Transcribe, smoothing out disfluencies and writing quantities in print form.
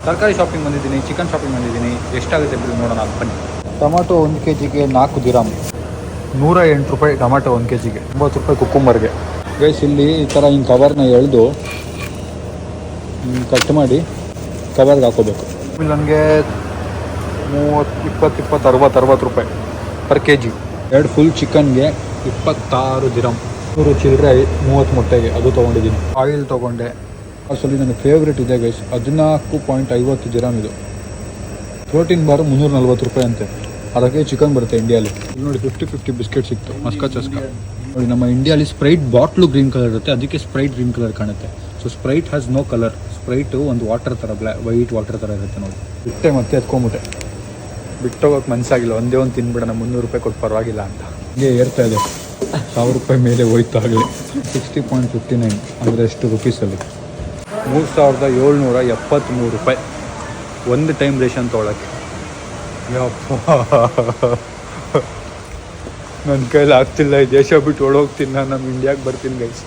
ತರಕಾರಿ ಶಾಪಿಂಗ್ ಬಂದಿದ್ದೀನಿ, chicken shopping ಬಂದಿದ್ದೀನಿ. ಎಷ್ಟಾಗುತ್ತೆ ಬಿಲ್ ನೋಡೋಣ ಬನ್ನಿ. ಟೊಮಾಟೊ 1 kg 4 ದಿರಾಮ್, 108 ರೂಪಾಯಿ ಟೊಮಾಟೊ 1 kg, 90 ರೂಪಾಯಿ ಕುಕ್ಕುಂಬರ್ಗೆ. ಗೈಸ್ ಇಲ್ಲಿ ಈ ಥರ ಹಿಂಗೆ ಕವರ್ನ ಎಳೆದು ಕಟ್ ಮಾಡಿ ಕವರ್ಗೆ ಹಾಕೋಬೇಕು. ಇಲ್ಲಿ ನನಗೆ 30, 20, 60 ರೂಪಾಯಿ ಪರ್ kg. 2 ಫುಲ್ ಚಿಕನ್ಗೆ 26 ದಿರಮ್, 100 ಚಿಲ್ಲರೆ 30 ಮೊಟ್ಟೆಗೆ ಅದು ತೊಗೊಂಡಿದ್ದೀನಿ. ಆಯಿಲ್ ತೊಗೊಂಡೆ. ಅಸಲಿ ನನ್ನ ಫೇವ್ರೇಟ್ ಇದೆ ಗೈಸ್, 14.50 ದಿರಮ್ ಇದು. ಪ್ರೋಟೀನ್ ಬಾರು 340 ರೂಪಾಯಿ ಅಂತೆ. ಅದಕ್ಕೆ ಚಿಕನ್ ಬರುತ್ತೆ ಇಂಡಿಯಾಲಿ. ಇಲ್ಲಿ ನೋಡಿ 50-50 ಬಿಸ್ಕೆಟ್ ಸಿಕ್ತು, ಮಸ್ಕ ಚಸ್ಕ. ನೋಡಿ ನಮ್ಮ ಇಂಡಿಯಾಲಿ ಸ್ಪ್ರೈಟ್ ಬಾಟ್ಲು ಗ್ರೀನ್ ಕಲರ್ ಇರುತ್ತೆ, ಅದಕ್ಕೆ ಸ್ಪ್ರೈಟ್ ಗ್ರೀನ್ ಕಲರ್ ಕಾಣುತ್ತೆ. So Sprite has no colour. Sprite ಒಂದು ವಾಟರ್ ಥರ ವೈಟ್ ವಾಟರ್ ಥರ ಇರುತ್ತೆ ನೋಡಿ. ಬಿಟ್ಟೆ ಮತ್ತೆ ಎತ್ಕೊಂಬಿಟ್ಟೆ, ಬಿಟ್ಟೋಗೋಕೆ ಮನಸ್ಸಾಗಿಲ್ಲ. ಒಂದೇ ಒಂದು ತಿನ್ಬಿಡೋಣ, 300 ರೂಪಾಯಿ ಕೊಟ್ಟು ಪರವಾಗಿಲ್ಲ ಅಂತ. ಹೀಗೆ ಏರ್ತಾ ಇದೆ, 1000 ರೂಪಾಯಿ ಮೇಲೆ ಹೋಯ್ತು ಆಗಲಿ. 60.59 ಅಂದರೆ ಎಷ್ಟು ರುಪೀಸಲ್ಲಿ? 3773 ರೂಪಾಯಿ ಒಂದು ಟೈಮ್ ರೇಷನ್ ತೊಗೊಳಕ್ಕೆ. ಯಪ್ಪ, ನನ್ನ ಕೈಲಿ ಆಗ್ತಿಲ್ಲ. ಈ ದೇಶ ಬಿಟ್ಟು ಓಡೋಗ್ತೀನಿ ನಾನು, ನಮ್ಮ ಇಂಡಿಯಾಗೆ ಬರ್ತೀನಿ ಗೈಸ್.